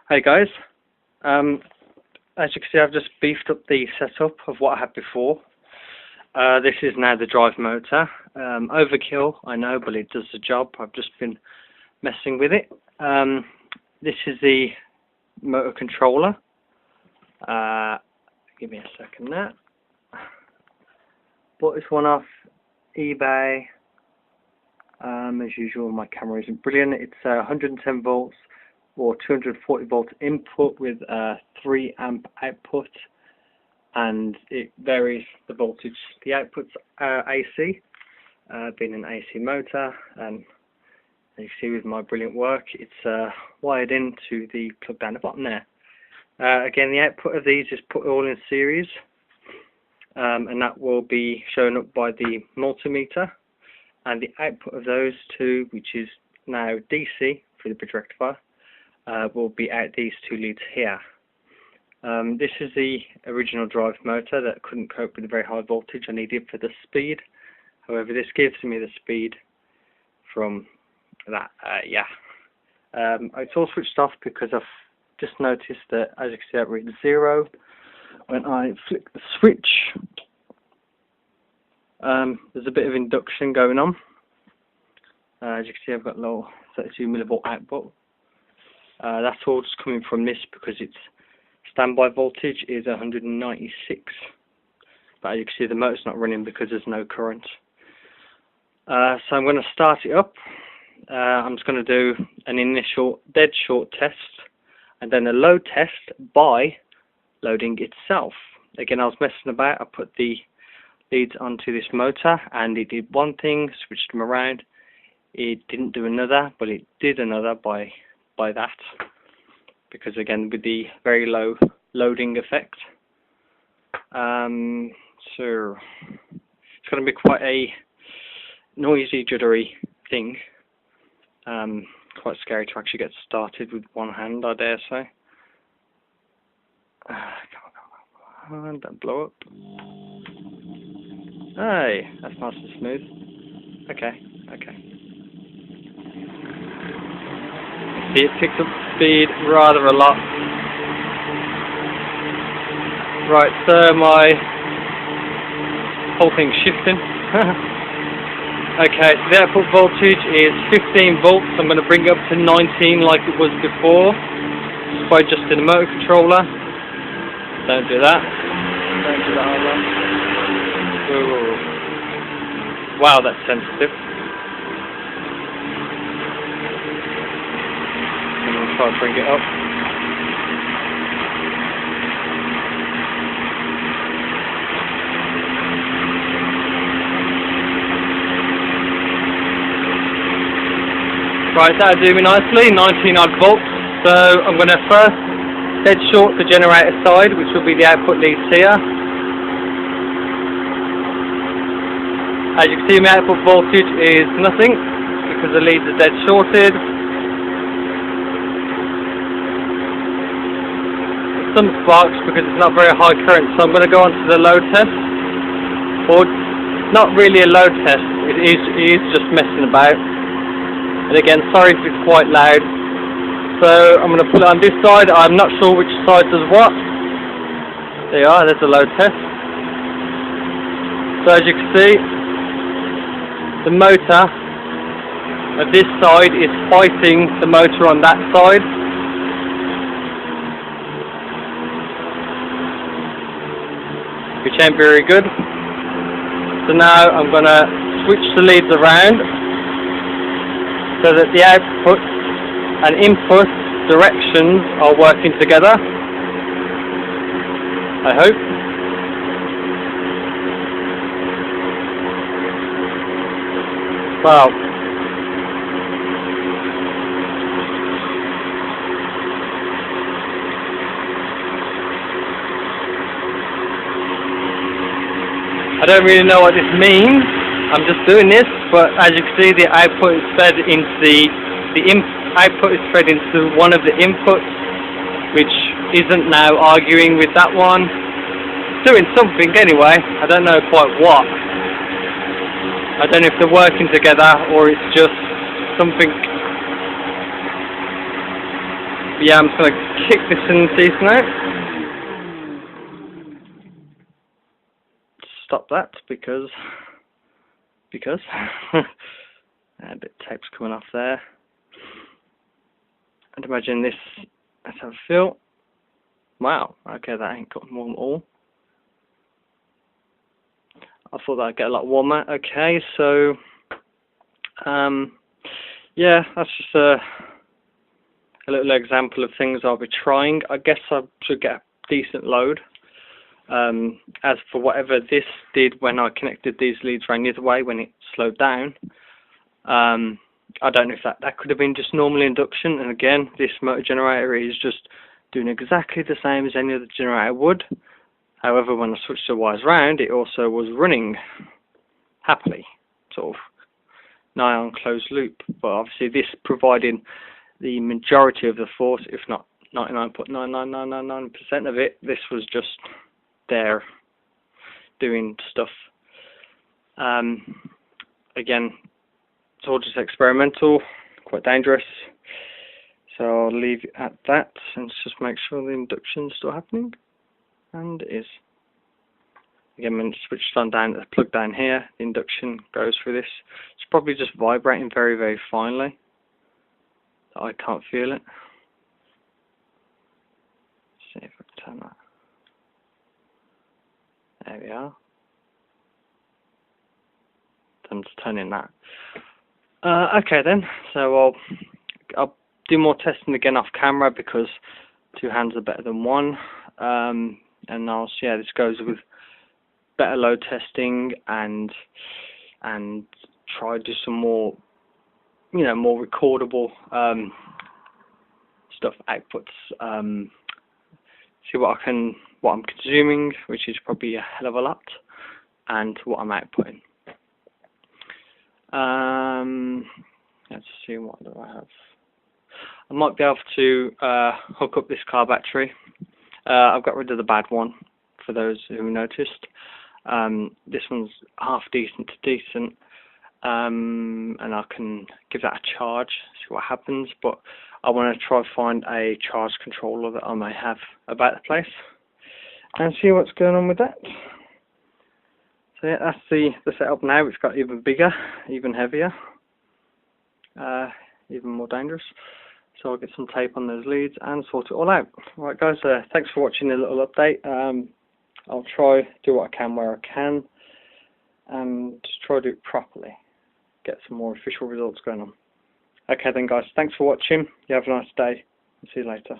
Hey guys, as you can see I've just beefed up the setup of what I had before. This is now the drive motor. Overkill, I know, but it does the job. I've just been messing with it. This is the motor controller. Give me a second there. Bought this one off eBay. As usual, my camera isn't brilliant. It's 110 volts or 240 volt input with 3 amp output, and it varies the voltage. The output's AC, being an AC motor, and as you see with my brilliant work, it's wired into the plug down the bottom there. Again, the output of these is put all in series, and that will be shown up by the multimeter, and the output of those two, which is now DC for the bridge rectifier, will be out these 2 leads here. This is the original drive motor that couldn't cope with the very high voltage I needed for the speed. However, this gives me the speed from that. It's all switched off because I've just noticed that, as you can see, it reads 0 when I flick the switch. There's a bit of induction going on. As you can see, I've got low 32 millivolt output. That's all just coming from this because its standby voltage is 196. But as you can see, the motor's not running because there's no current. So I'm going to start it up. I'm just going to do an initial dead short test and then a load test by loading itself. Again, I was messing about. I put the leads onto this motor and it did one thing, switched them around. It didn't do another, but it did another by that, because again, with the very low loading effect. So it's going to be quite a noisy, juddery thing. Quite scary to actually get started with one hand, I dare say. Come on, don't blow up. Hey, that's nice and smooth. Okay. See, it picks up speed rather a lot. Right, so my whole thing's shifting. Okay, the output voltage is 15 volts. I'm going to bring it up to 19 like it was before, just by adjusting the motor controller. Don't do that. Don't do that either. Ooh. Wow, that's sensitive. I'm going to try and bring it up. Right, that'll do me nicely, 19 odd volts. So I'm going to first dead short the generator side, which will be the output leads here. As you can see, my output voltage is nothing because the leads are dead shorted. Some sparks because it's not very high current, so I'm going to go on to the load test. Or not really a load test, it is just messing about. And again, sorry if it's quite loud. So I'm going to put it on this side. I'm not sure which side does what. There you are, there's a load test. So as you can see, the motor of this side is fighting the motor on that side. Which ain't very good. So now I'm going to switch the leads around so that the output and input directions are working together, I hope. Wow. I don't really know what this means. I'm just doing this, but as you can see, the output is fed into output is fed into one of the inputs, which isn't now arguing with that one. It's doing something anyway. I don't know quite what. I don't know if they're working together or it's just something Yeah, I'm just going to kick this in the teeth now. Stop that because a bit of tape's coming off there. And imagine this. Let's have a feel. Wow, okay, that ain't got warm at all. I thought that'd get a lot warmer. Okay, so yeah, that's just a little example of things I'll be trying. I guess I should get a decent load. As for whatever this did when I connected these leads rang the other way when it slowed down, I don't know if that could have been just normal induction, and again this motor generator is just doing exactly the same as any other generator would. However, when I switched the wires round, it also was running happily, sort of nigh on closed loop, but obviously this provided the majority of the force, if not 99.99999% of it. This was just there doing stuff. Again, it's all just experimental, quite dangerous, so I'll leave it at that and just make sure the induction's still happening, and it is. Again, when it's switched on down the plug down here, the induction goes through this. It's probably just vibrating very, very finely. I can't feel it. Let's see if I can turn that. There we are. I'm just turning that. Okay then, so I'll do more testing again off camera because two hands are better than one. And I'll see how this goes with better load testing and try to do some more, more recordable stuff, outputs. See what I'm consuming, which is probably a hell of a lot, and what I'm outputting. Let's see, what do I have? I might be able to hook up this car battery. I've got rid of the bad one, for those who noticed. This one's half decent to decent, and I can give that a charge, see what happens, but I want to try find a charge controller that I may have about the place and see what's going on with that. So yeah, that's the setup now. It's got even bigger, even heavier, even more dangerous. So I'll get some tape on those leads and sort it all out. Alright guys, thanks for watching the little update. I'll try do what I can where I can and just try to do it properly. Get some more official results going on. Okay then guys, thanks for watching. You have a nice day. See you later.